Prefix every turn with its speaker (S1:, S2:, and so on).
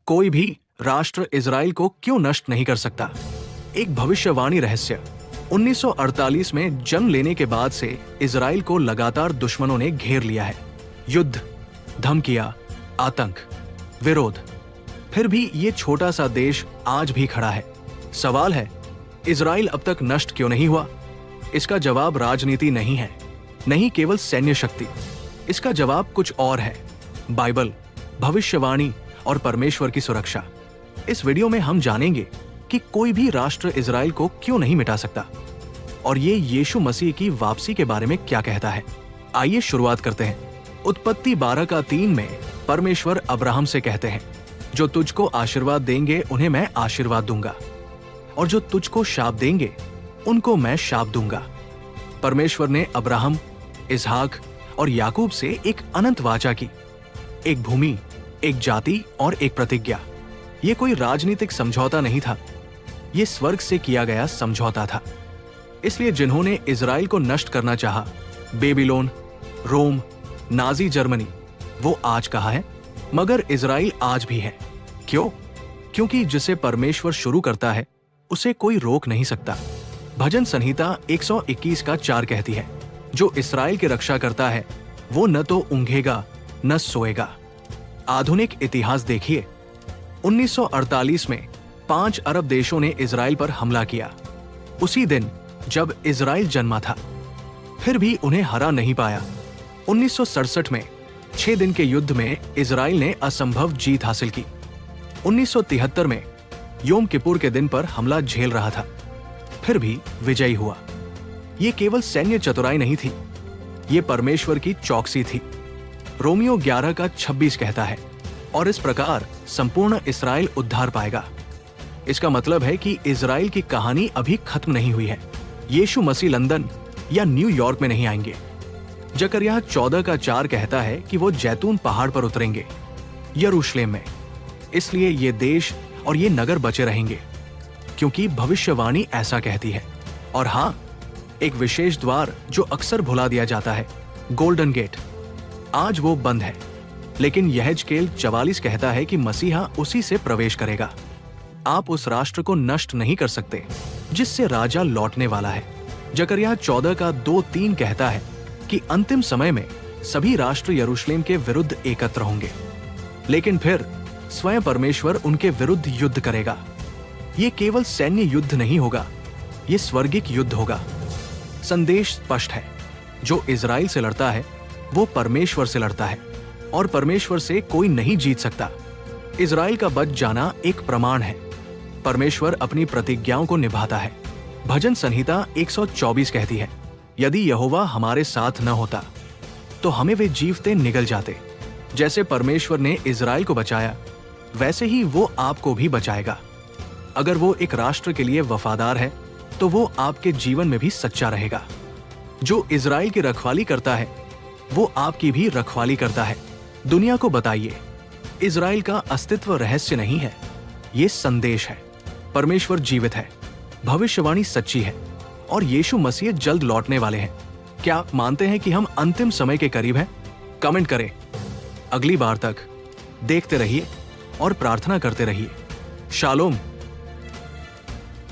S1: कोई भी राष्ट्र इजराइल को क्यों नष्ट नहीं कर सकता? एक भविष्यवाणी रहस्य। 1948 में जन्म लेने के बाद से इजराइल को लगातार दुश्मनों ने घेर लिया है। युद्ध, धमकियां, आतंक, विरोध। फिर भी ये छोटा सा देश आज भी खड़ा है। सवाल है, इजराइल अब तक नष्ट क्यों नहीं हुआ? इसका जवाब राजनीति नहीं है, नहीं केवल सैन्य शक्ति। इसका जवाब कुछ और है। बाइबल, भविष्यवाणी और परमेश्वर की सुरक्षा। इस वीडियो में हम जानेंगे कि कोई भी राष्ट्र इजराइल को क्यों नहीं मिटा सकता और ये यीशु मसीह की वापसी के बारे में क्या कहता है। आइए शुरुआत करते हैं। उत्पत्ति 12:3 में परमेश्वर अब्राहम से कहते हैं, जो तुझको आशीर्वाद देंगे उन्हें मैं आशीर्वाद दूंगा और जो तुझको शाप देंगे उनको मैं शाप दूंगा। परमेश्वर ने अब्राहम, इसहाक और याकूब से एक अनंत वाचा की, एक भूमि, एक जाति और एक प्रतिज्ञा। ये कोई राजनीतिक समझौता नहीं था, ये स्वर्ग से किया गया समझौता था। इसलिए जिन्होंने इजराइल को नष्ट करना चाहा, बेबीलोन, रोम, नाजी जर्मनी, वो आज कहाँ है? मगर इजराइल आज भी है। क्यों? क्योंकि जिसे परमेश्वर शुरू करता है उसे कोई रोक नहीं सकता। भजन संहिता 121:4 कहती है, जो इस्राएल की रक्षा करता है वो न तो ऊंघेगा न सोएगा। आधुनिक इतिहास देखिए। 1948 में 5 अरब देशों ने इजराइल पर हमला किया, उसी दिन जब इजराइल जन्मा था। फिर भी उन्हें हरा नहीं पाया। 1967 में 6 दिन के युद्ध में इजराइल ने असंभव जीत हासिल की। 1973 में योम किपुर के दिन पर हमला झेल रहा था, फिर भी विजयी हुआ। ये केवल सैन्य चतुराई नहीं थी, ये परमेश्वर की चौकसी थी। रोमियो 11:26 कहता है, और इस प्रकार संपूर्ण इस्राएल उद्धार पाएगा। इसका मतलब है कि इजराइल की कहानी अभी खत्म नहीं हुई है। यीशु मसीह लंदन या न्यूयॉर्क में नहीं आएंगे। जकरयाह 14:4 कहता है कि वो जैतून पहाड़ पर उतरेंगे, यरूशलेम में। इसलिए ये देश और ये नगर बचे रहेंगे, क्योंकि भविष्यवाणी ऐसा कहती है। और हाँ, एक विशेष द्वार जो अक्सर भुला दिया जाता है, गोल्डन गेट, आज वो बंद है। लेकिन यहेजकेल 44 कहता है कि मसीहा उसी से प्रवेश करेगा। आप उस राष्ट्र को नष्ट नहीं कर सकते जिससे राजा लौटने वाला है। जकरयाह 14:2-3 कहता है कि अंतिम समय में सभी राष्ट्र यरूशलेम के विरुद्ध एकत्र होंगे, लेकिन फिर स्वयं परमेश्वर उनके विरुद्ध युद्ध करेगा। ये केवल सैन्य युद्ध नहीं होगा, ये स्वर्गिक युद्ध होगा। संदेश स्पष्ट है, जो इजराइल से लड़ता है वो परमेश्वर से लड़ता है और परमेश्वर से कोई नहीं जीत सकता। इजराइल का बच जाना एक प्रमाण है। परमेश्वर अपनी प्रतिज्ञाओं को निभाता है। भजन संहिता 124 कहती है, यदि यहोवा हमारे साथ न होता तो हमें वे जीवते निगल जाते। जैसे परमेश्वर ने इजराइल को बचाया, वैसे ही वो आपको भी बचाएगा। अगर वो एक राष्ट्र के लिए वफादार है तो वो आपके जीवन में भी सच्चा रहेगा। जो इजराइल की रखवाली करता है वो आपकी भी रखवाली करता है। दुनिया को बताइए, इजराइल का अस्तित्व रहस्य नहीं है, ये संदेश है। परमेश्वर जीवित है, भविष्यवाणी सच्ची है और यीशु मसीह जल्द लौटने वाले हैं। क्या आप मानते हैं कि हम अंतिम समय के करीब हैं? कमेंट करें। अगली बार तक देखते रहिए और प्रार्थना करते रहिए। शालोम।